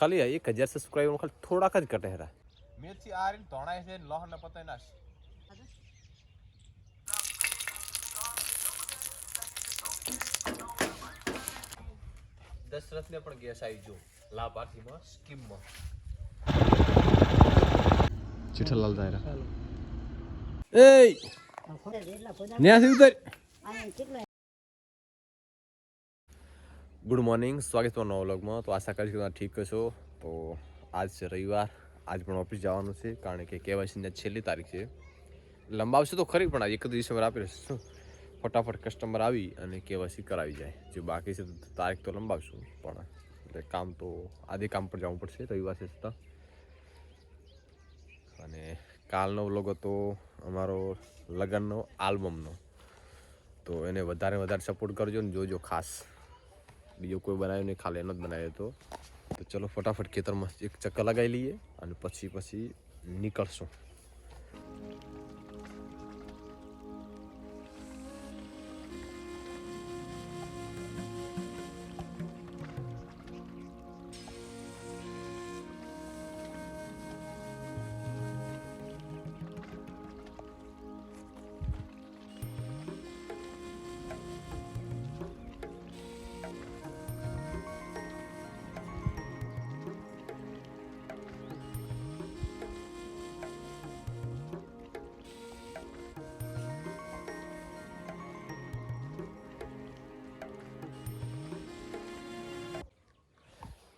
ખાલી 1000 સબસ્ક્રાઈબર ખાલી થોડાક જ કટે હેરા મેથી આ રીન ધોણાય છે લોહન ને પતાય નાશ દશરથ ને પણ ગેસ આવી જો લાભાર્થીમાં સ્કીમમાં જેઠાલાલ દાયરા એ ન્યાથી ઉતર ગુડ મોર્નિંગ સ્વાગત છે નવા વ્લોગમાં તો આશા કરીશ કે તમે ઠીક છો તો આજ છે રવિવાર આજ પણ ઓફિસ જવાનું છે કારણ કે કેવાયસીની છેલ્લી તારીખ છે લંબાવશે તો ખરી પણ આજ 31 ડિસેમ્બર આપી રહેશે ફટાફટ કસ્ટમર આવી અને કેવાયસી કરાવી જાય જે બાકી છે તારીખ તો લંબાવશું પણ કામ તો આદિ કામ પર જવું પડશે રવિવાર છે છતાં અને કાલનો વ્લોગ હતો અમારો લગ્નનો આલ્બમનો તો એને વધારે સપોર્ટ કરજો ને જોજો ખાસ બીજો કોઈ બનાવ્યો નહીં ખાલી એનો જ બનાવ્યો હતો તો ચલો ફટાફટ ખેતરમાં એક ચક્કર લગાવી લઈએ અને પછી નીકળશું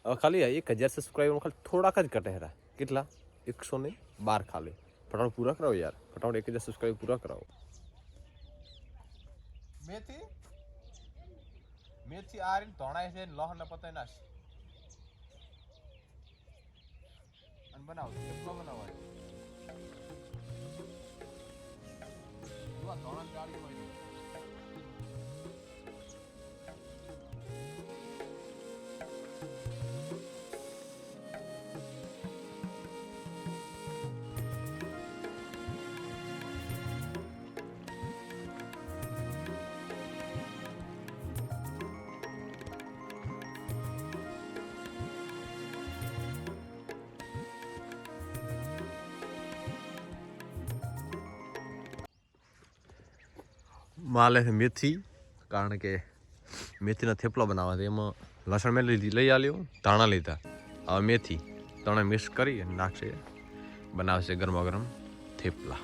હવે ખાલી 1000 સબસ્ક્રાઈબર ખાલી થોડાક જ કટે હેરા કેટલા 112 ખાલી ફટાફટ પૂરા કરાવો યાર ફટાફટ 1000 સબસ્ક્રાઈબર પૂરા કરાવો મેથી આ રીન ધોણાય છે લોહન ને પતાય નાશ અને બનાવો કેટલો બનાવાય ધોણા ગાડી હોય માલે છે મેથી કારણ કે મેથીના થેપલા બનાવવા છે એમાં લસણ મેં લઈ આલ્યો ધાણા લીધા હવે મેથી ત્રણે મિક્સ કરી અને નાખશે બનાવશે ગરમા ગરમ થેપલા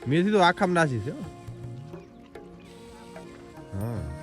મેથી તો આખામાં નાસી છે હા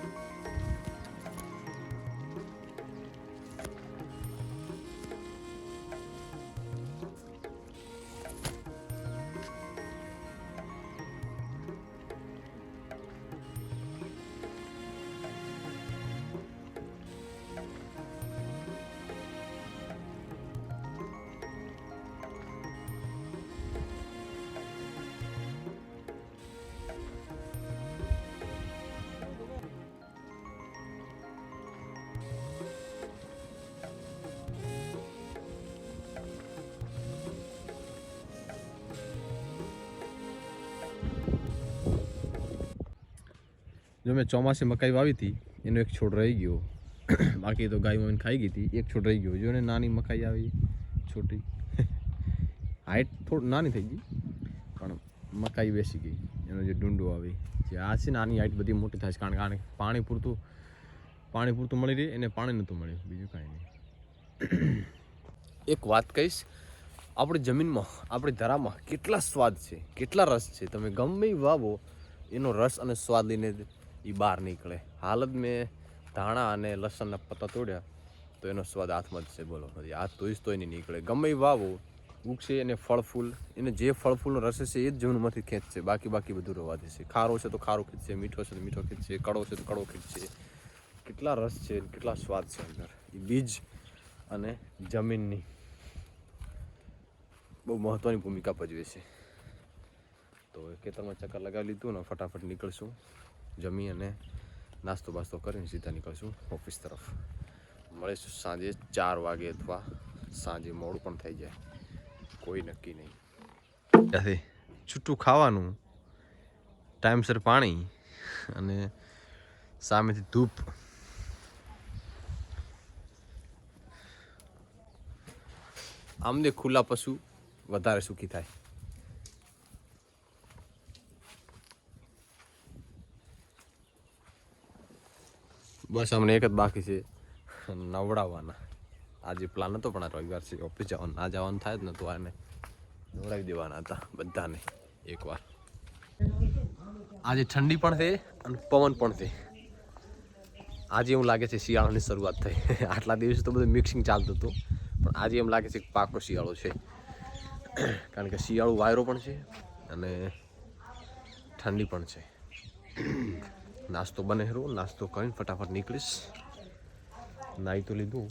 જો મેં ચોમાસે મકાઈ વાવી હતી એનો એક છોડ રહી ગયો બાકી તો ગાય મોઈને ખાઈ ગઈ હતી એક છોડ રહી ગયો જો ને નાની મકાઈ આવી છોટી હાઈટ થોડી નાની થઈ ગઈ પણ મકાઈ બેસી ગઈ એનો જે ડુંડો આવી જે આ છે નાની હાઈટ બધી મોટી થાય છે કારણ કે પાણી પૂરતું મળી રહે એને પાણી નહોતું મળ્યું બીજું કાંઈ નહીં એક વાત કહીશ આપણી જમીનમાં આપણી ધરામાં કેટલા સ્વાદ છે કેટલા રસ છે તમે ગમે વાવો એનો રસ અને સ્વાદ લઈને એ બહાર નીકળે હાલ જ મેં ધાણા અને લસણના પત્તા તોડ્યા તો એનો સ્વાદ હાથમાં જ છે બોલો હાથ તોય નહીં નીકળે ગમે વાવો ઉગશે એને ફળ ફૂલ એને જે ફળ ફૂલનો રસ છે એ જ જમીનમાંથી ખેંચશે બાકી બધું રવા દેશે ખારો છે તો ખારો ખેંચશે મીઠો છે તો મીઠો ખેંચશે કડવો છે તો કડવો ખેંચશે કેટલા રસ છે કેટલા સ્વાદ છે અંદર એ બીજ અને જમીનની બહુ મહત્ત્વની ભૂમિકા ભજવે છે તો ખેતરમાં ચક્કર લગાવી લીધું ને ફટાફટ નીકળશું જમી અને નાસ્તો બાસ્તો કરીને સીધા નીકળશું ઓફિસ તરફ મળીશું સાંજે 4 વાગે અથવા સાંજે મોડું પણ થઈ જાય કોઈ નક્કી નહીં. ત્યાંથી છૂટું ખાવાનું, ટાઈમસર પાણી અને સામેથી ધૂપ. આમને ખુલ્લા પશુ વધારે સુખી થાય. બસ અમને એક જ બાકી છે, નવડાવવાના. આજે પ્લાન હતો પણ આ રવિવાર છે, ઓફિસ જવાનું ના જવાનું થાય જ નતું. આને નવડાવી દેવાના હતા બધાને એકવાર. આજે ઠંડી પણ છે અને પવન પણ છે. આજે એવું લાગે છે શિયાળાની શરૂઆત થઈ. આટલા દિવસ તો બધું મિક્સિંગ ચાલતું હતું, પણ આજે એમ લાગે છે કે પાકો શિયાળો છે. કારણ કે શિયાળો વાયરો પણ છે અને ઠંડી પણ છે. નાસ્તો બને હેરો, નાસ્તો કરીને ફટાફટ નીકળીશ. નાહી તો લીધું.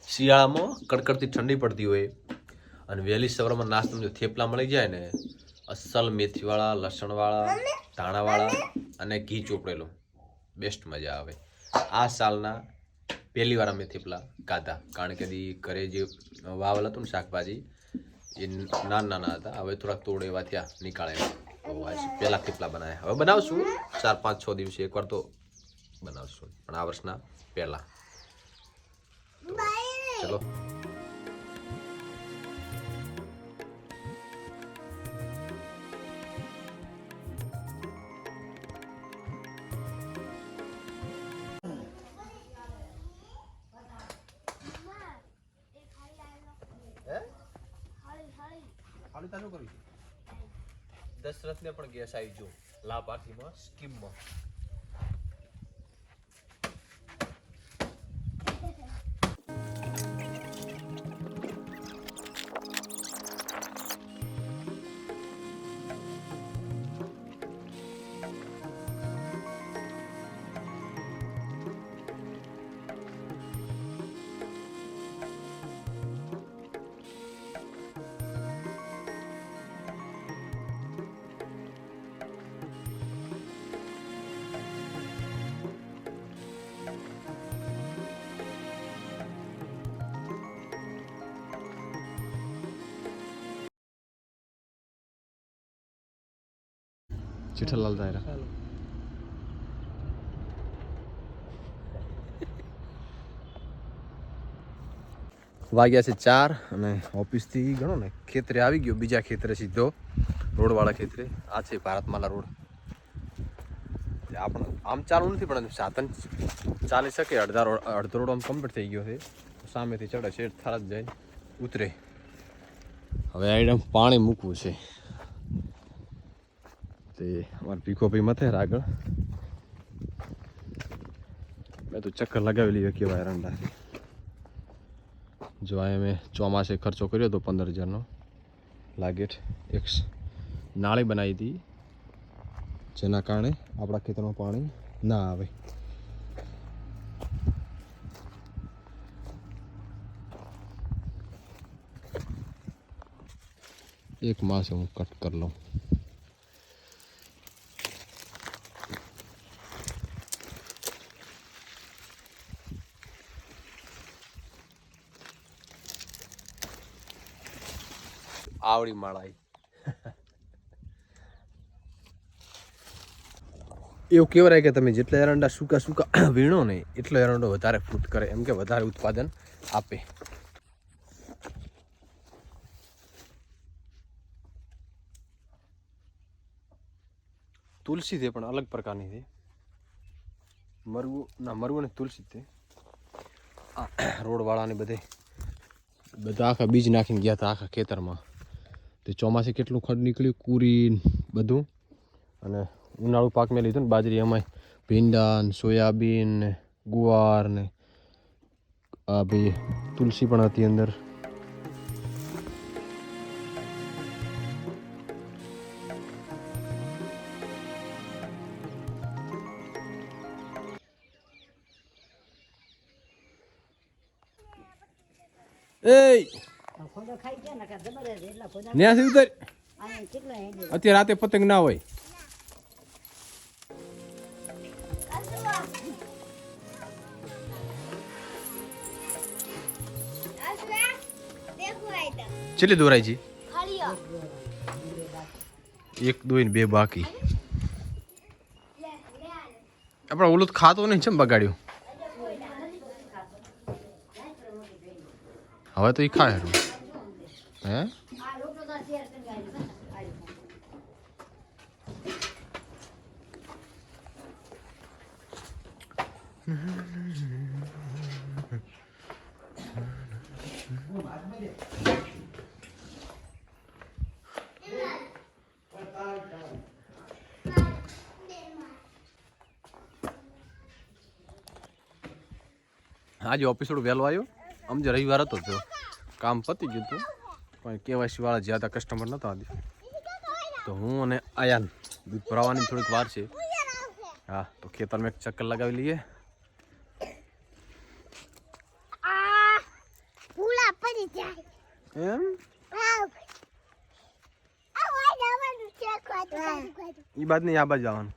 શિયાળામાં કડકડતી ઠંડી પડતી હોય અને વહેલી સવારમાં નાસ્તામાં જો થેપલા મળી જાય ને, અસલ મેથીવાળા, લસણવાળા, ધાણાવાળા અને ઘી ચોપડેલો, બેસ્ટ મજા આવે. આ સાલના પહેલી વાર અમે થેપલા ખાધા, કારણ કે ઘરે જે વાવેલ હતું ને શાકભાજી એ નાના હતા. હવે થોડાક તોડ એવા થયા નીકાળે. પહેલા થેપલા બનાવ્યા. હવે બનાવશું 4-5-6 દિવસે એકવાર તો બનાવશું, પણ આ વર્ષના પહેલા. ચલો. દશરથને પણ ગેસ આવી જો લાભાર્થીમાં સ્કીમમાં. જેઠાલાલ દાયરા વાગ્યા છે 4 અને ઓફિસથી ગણો ને ખેતરે આવી ગયો. બીજા ખેતરે સીધો રોડવાળા ખેતરે. આ છે ભારતમાલા રોડ. આપણે આમ ચાલુ નથી પણ સાધન ચાલી શકે. અડધો રોડ આમ કમ્પ્લીટ થઈ ગયો છે. સામેથી ચડે છે થારા જ જાય ઉતરે. હવે આઈડમ પાણી મૂકવું છે. તે અમારા ભીખો ભાઈ મથે આગળ. મેં તો ચક્કર લગાવી લીધો કેવાય એરંડા. જો આ મેં ચોમાસે ખર્ચો કર્યો હતો 15,000નો લાગેટ. એક નાળી બનાવી હતી જેના કારણે આપણા ખેતરમાં પાણી ના આવે. એક માસ હું કટ કરી લઉં. આવડી માળાઈ એવું કહેવાય કે તમે જેટલા એરંડા સૂકા વીણો ને એટલો એરંડો વધારે ફ્રૂટ કરે, એમ કે વધારે ઉત્પાદન આપે. તુલસી છે પણ અલગ પ્રકારની છે. મરવું ને તુલસી છે. રોડવાળાને બધા આખા બીજ નાખીને ગયા હતા આખા ખેતરમાં. તે ચોમાસે કેટલું ખડ નીકળ્યું, કુરી બધું. અને ઉનાળુ પાક મેં લીધું ને બાજરી, એમાં ભીંડા ને સોયાબીન ને ગુવાર ને આ ભાઈ તુલસી પણ હતી અંદર. એ ફોટો ખાઈ ગયા ને કાં જબર જ એટલા ફોટા ન્યાસી ઉતર આને કેટલા હેડે અત્યારે રાતે પતંગ ના હોય ચેટલી દોરાઈ છે એક દો ને બે બાકી આપણે ઓલું તો ખાતો નહીં ચમ બગાડ્યું હવે તો એ ખાય હે આ લોકો તો શેર કરી ગાડી આજે ઓફિસ થોડું વહેલો આવ્યો આમ જે રવિવાર હતો તો કામ પતી ગયું હતું પણ કેવાયસી વાળા જ્યાં હતા કસ્ટમર નહોતા આજે તો હું અને આયાન દૂધ ભરાવાની થોડીક વાર છે હા તો ખેતરમાં એક ચક્કર લગાવી લઈએ એમ એ બાદ નહીં આ બાજુ જવાનું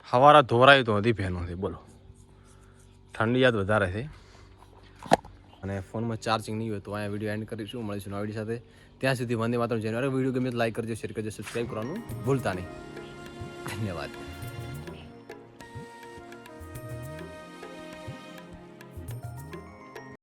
હવારા ધોરાય તો હતી ફેનોથી બોલો ઠંડી યાદ વધારે છે અને ફોનમાં ચાર્જિંગ નહીં હોય તો અહીંયા વિડીયો એન્ડ કરીશું મળીશું નવા વિડીયો સાથે ત્યાં સુધી વંદે માતરમ જઈને વિડીયો ગમે તો લાઈક કરજો શેર કરજો સબસ્ક્રાઈબ કરવાનું ભૂલતા નહીં ધન્યવાદ